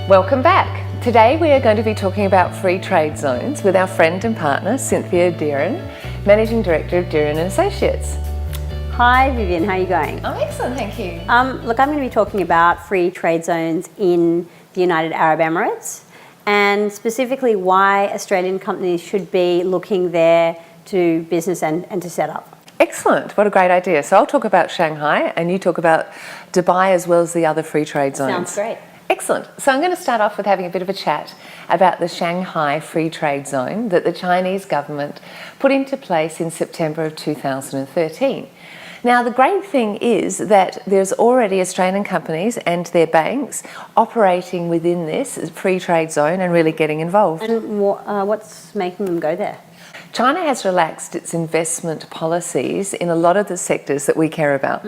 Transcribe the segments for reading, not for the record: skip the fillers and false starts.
Welcome back. Today we are going to be talking about free trade zones with our friend and partner Cynthia Dearin, Managing Director of Dearin & Associates. Hi Vivianne, how are you going? I'm excellent, thank you. Look, I'm going to be talking about free trade zones in the United Arab Emirates and specifically why Australian companies should be looking there to business and to set up. Excellent, what a great idea. So I'll talk about Shanghai and you talk about Dubai as well as the other free trade zones. Sounds great. Excellent. So I'm going to start off with having a bit of a chat about the Shanghai Free Trade Zone that the Chinese government put into place in September of 2013. Now, the great thing is that there's already Australian companies and their banks operating within this free trade zone and really getting involved. And what's making them go there? China has relaxed its investment policies in a lot of the sectors that we care about.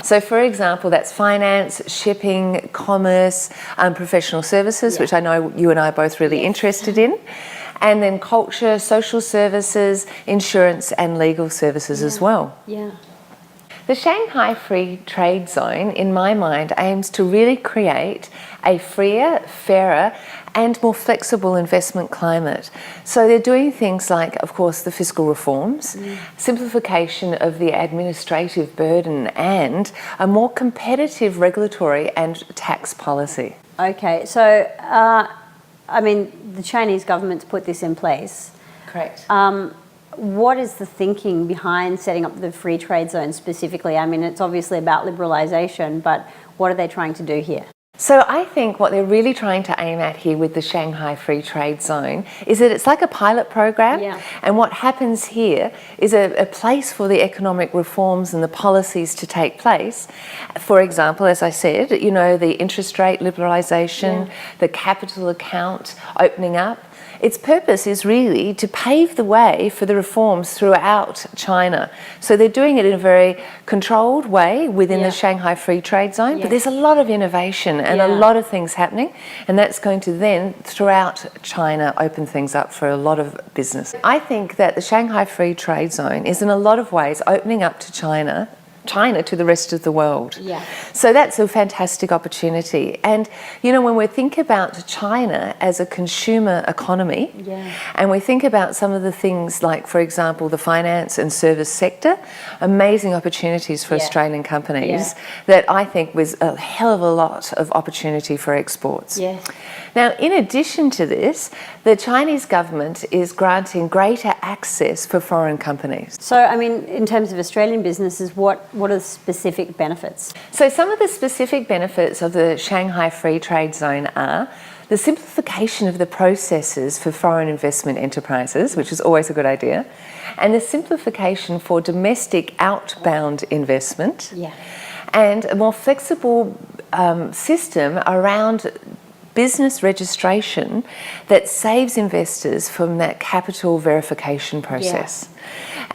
So, for example, that's finance, shipping, commerce, professional services, which I know you and I are both really interested in, and then culture, social services, insurance and legal services as well. Yeah. The Shanghai Free Trade Zone, in my mind, aims to really create a freer, fairer and more flexible investment climate. So they're doing things like, of course, the fiscal reforms, simplification of the administrative burden and a more competitive regulatory and tax policy. Okay, so I mean, the Chinese government's put this in place. Correct. What is the thinking behind setting up the free trade zone specifically? I mean, it's obviously about liberalisation, but what are they trying to do here? So I think what they're really trying to aim at here with the Shanghai Free Trade Zone is that it's like a pilot program, and what happens here is a place for the economic reforms and the policies to take place. For example, as I said, you know, the interest rate liberalisation, the capital account opening up. Its purpose is really to pave the way for the reforms throughout China. So they're doing it in a very controlled way within the Shanghai Free Trade Zone, but there's a lot of innovation and a lot of things happening, and that's going to then, throughout China, open things up for a lot of business. I think that the Shanghai Free Trade Zone is in a lot of ways opening up to China to the rest of the world. So that's a fantastic opportunity. And you know, when we think about China as a consumer economy, and we think about some of the things like, for example, the finance and service sector, amazing opportunities for Australian companies that I think was a hell of a lot of opportunity for exports. Now, in addition to this, the Chinese government is granting greater access for foreign companies. So, I mean, in terms of Australian businesses, what are the specific benefits? So some of the specific benefits of the Shanghai Free Trade Zone are the simplification of the processes for foreign investment enterprises, which is always a good idea, and the simplification for domestic outbound investment, and a more flexible system around business registration that saves investors from that capital verification process.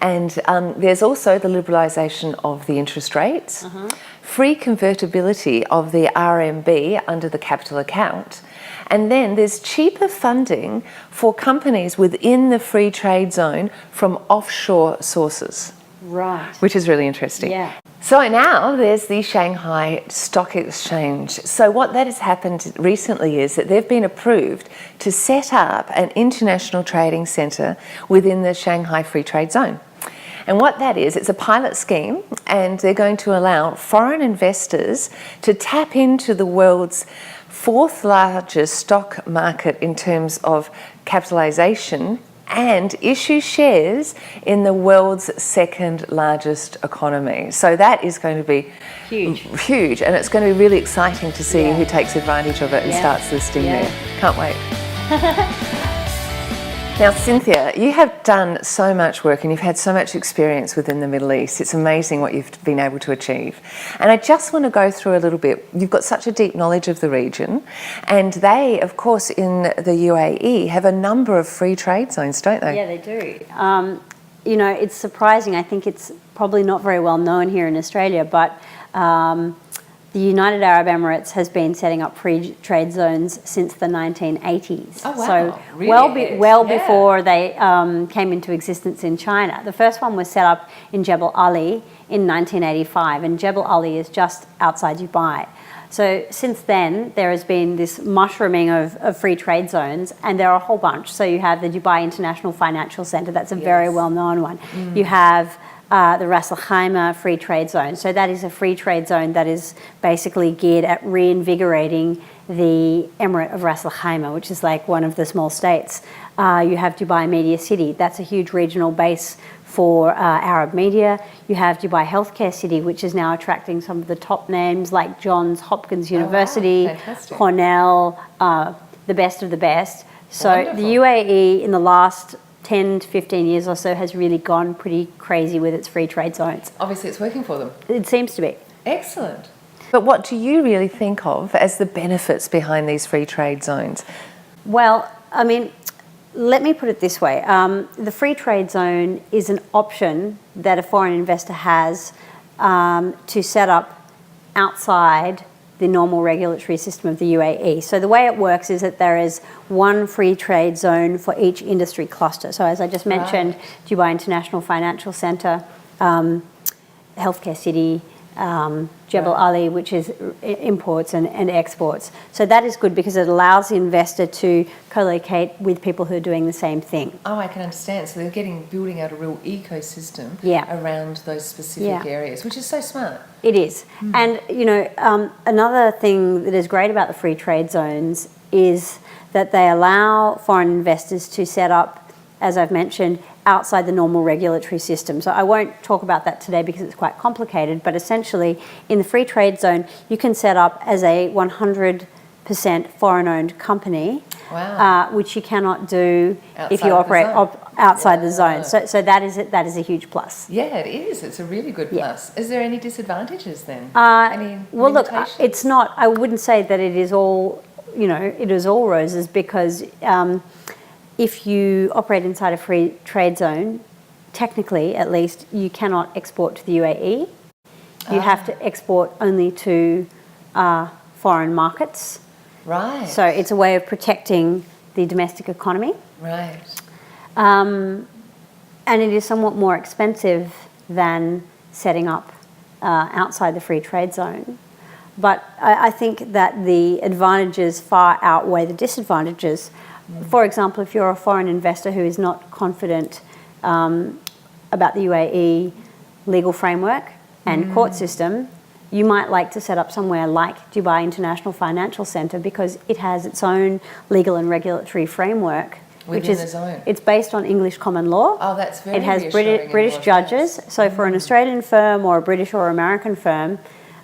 And there's also the liberalisation of the interest rates, free convertibility of the RMB under the capital account, and then there's cheaper funding for companies within the free trade zone from offshore sources. Which is really interesting. So now there's the Shanghai Stock Exchange. So what that has happened recently is that they've been approved to set up an international trading centre within the Shanghai Free Trade Zone. And what that is, it's a pilot scheme, and they're going to allow foreign investors to tap into the world's fourth largest stock market in terms of capitalisation and issue shares in the world's second largest economy. So that is going to be huge, and it's going to be really exciting to see who takes advantage of it and starts listing there. Can't wait. Now, Cynthia, you have done so much work and you've had so much experience within the Middle East. It's amazing what you've been able to achieve. And I just want to go through a little bit. You've got such a deep knowledge of the region, and they, of course, in the UAE have a number of free trade zones, don't they? Yeah, they do. You know, it's surprising. I think it's probably not very well known here in Australia, but the United Arab Emirates has been setting up free trade zones since the 1980s. Oh, wow. So Really? Before they came into existence in China. The first one was set up in Jebel Ali in 1985, and Jebel Ali is just outside Dubai. So since then, there has been this mushrooming of free trade zones, and there are a whole bunch. So you have the Dubai International Financial Centre, that's a very well-known one. You have the Ras Al Khaimah Free Trade Zone. So that is a free trade zone that is basically geared at reinvigorating the Emirate of Ras Al Khaimah, which is like one of the small states. You have Dubai Media City. That's a huge regional base for Arab media. You have Dubai Healthcare City, which is now attracting some of the top names like Johns Hopkins University, Cornell, the best of the best. So Wonderful. the UAE in the last 10 to 15 years or so has really gone pretty crazy with its free trade zones. Obviously it's working for them. It seems to be. Excellent. But what do you really think of as the benefits behind these free trade zones? Well, I mean, let me put it this way. The free trade zone is an option that a foreign investor has to set up outside the normal regulatory system of the UAE. So the way it works is that there is one free trade zone for each industry cluster. So as I just mentioned, Dubai International Financial Centre, Healthcare City, Jebel Ali, which is imports and exports. So that is good because it allows the investor to co-locate with people who are doing the same thing. Oh, I can understand. So they're building out a real ecosystem around those specific areas, which is so smart. It is. And, you know, another thing that is great about the free trade zones is that they allow foreign investors to set up, as I've mentioned, outside the normal regulatory system. So I won't talk about that today because it's quite complicated, but essentially in the free trade zone, you can set up as a 100% foreign-owned company, which you cannot do if you operate outside the zone. So that is a huge plus. Yeah, it is. It's a really good plus. Is there any disadvantages then? Well, look, it's not, I wouldn't say that it is all, you know, it is all roses because if you operate inside a free trade zone, technically at least, you cannot export to the UAE. You have to export only to foreign markets. Right. So it's a way of protecting the domestic economy. Right. And it is somewhat more expensive than setting up outside the free trade zone. But I think that the advantages far outweigh the disadvantages. For example, if you're a foreign investor who is not confident about the UAE legal framework and court system, you might like to set up somewhere like Dubai International Financial Centre because it has its own legal and regulatory framework. Within the zone. It's based on English common law. Oh, that's very It has reassuring British judges. So for an Australian firm or a British or American firm,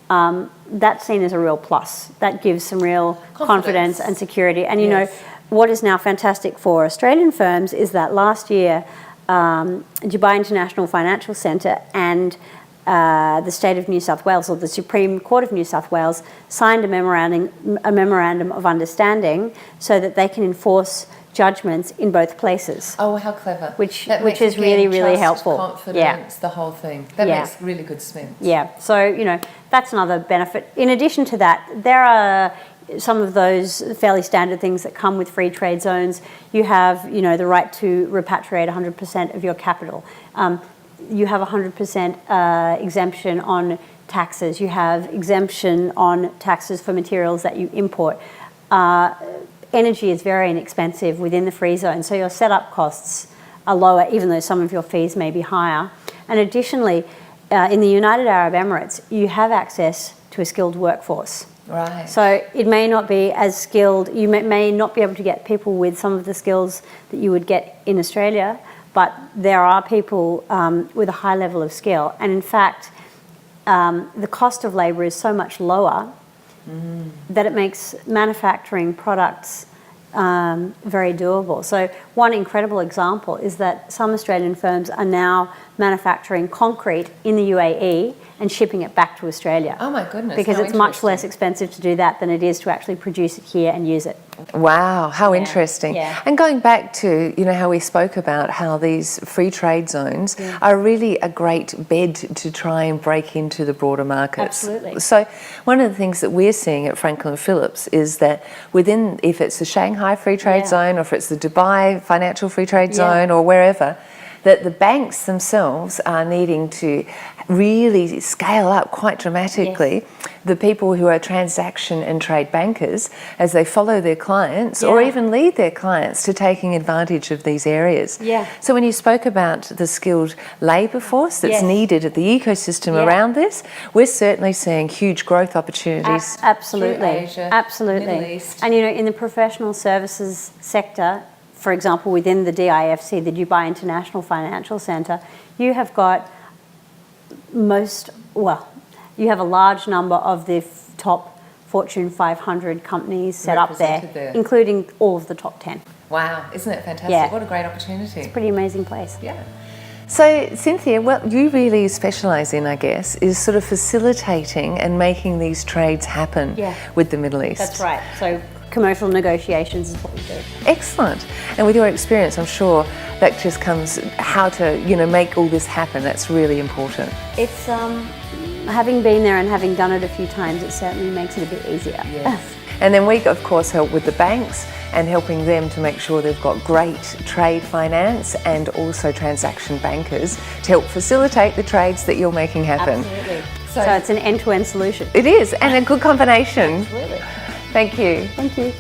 that's seen as a real plus. That gives some real confidence and security. And you know, what is now fantastic for Australian firms is that last year, Dubai International Financial Centre and the State of New South Wales, or the Supreme Court of New South Wales, signed a memorandum of understanding so that they can enforce judgments in both places. Oh, how clever. Which is really, really helpful. Confidence, the whole thing. That makes really good sense. Yeah, so, you know, that's another benefit. In addition to that, there are some of those fairly standard things that come with free trade zones. You have, you know, the right to repatriate 100% of your capital. You have 100% exemption on taxes. You have exemption on taxes for materials that you import. Energy is very inexpensive within the free zone, so your setup costs are lower, even though some of your fees may be higher. And additionally, in the United Arab Emirates, you have access to a skilled workforce. Right. So it may not be as skilled, you may not be able to get people with some of the skills that you would get in Australia, but there are people with a high level of skill. And in fact, the cost of labour is so much lower that it makes manufacturing products very doable. So one incredible example is that some Australian firms are now manufacturing concrete in the UAE and shipping it back to Australia. Oh my goodness. Because it's much less expensive to do that than it is to actually produce it here and use it. Wow, how interesting. Yeah. And going back to, you know, how we spoke about how these free trade zones are really a great bed to try and break into the broader markets. Absolutely. So one of the things that we're seeing at Franklin Phillips is that within, if it's the Shanghai Free Trade Zone or if it's the Dubai Financial Free Trade Zone or wherever, that the banks themselves are needing to really scale up quite dramatically the people who are transaction and trade bankers as they follow their clients or even lead their clients to taking advantage of these areas. Yeah. So when you spoke about the skilled labour force that's needed at the ecosystem around this, we're certainly seeing huge growth opportunities. Absolutely. through Asia, Absolutely. Middle East. And, you know, in the professional services sector, for example, within the DIFC, the Dubai International Financial Centre, you have got you have a large number of the top Fortune 500 companies set up there, including all of the top 10. Wow, isn't it fantastic? Yeah. What a great opportunity. Pretty amazing place. Yeah. So, Cynthia, what you really specialise in, I guess, is sort of facilitating and making these trades happen with the Middle East. That's right. So commercial negotiations is what we do. Excellent. And with your experience, I'm sure that just comes how to, make all this happen. That's really important. It's having been there and having done it a few times, it certainly makes it a bit easier. Yes. And then we, of course, help with the banks and helping them to make sure they've got great trade finance and also transaction bankers to help facilitate the trades that you're making happen. Absolutely. So it's an end-to-end solution. It is, and a good combination. Absolutely. Thank you. Thank you.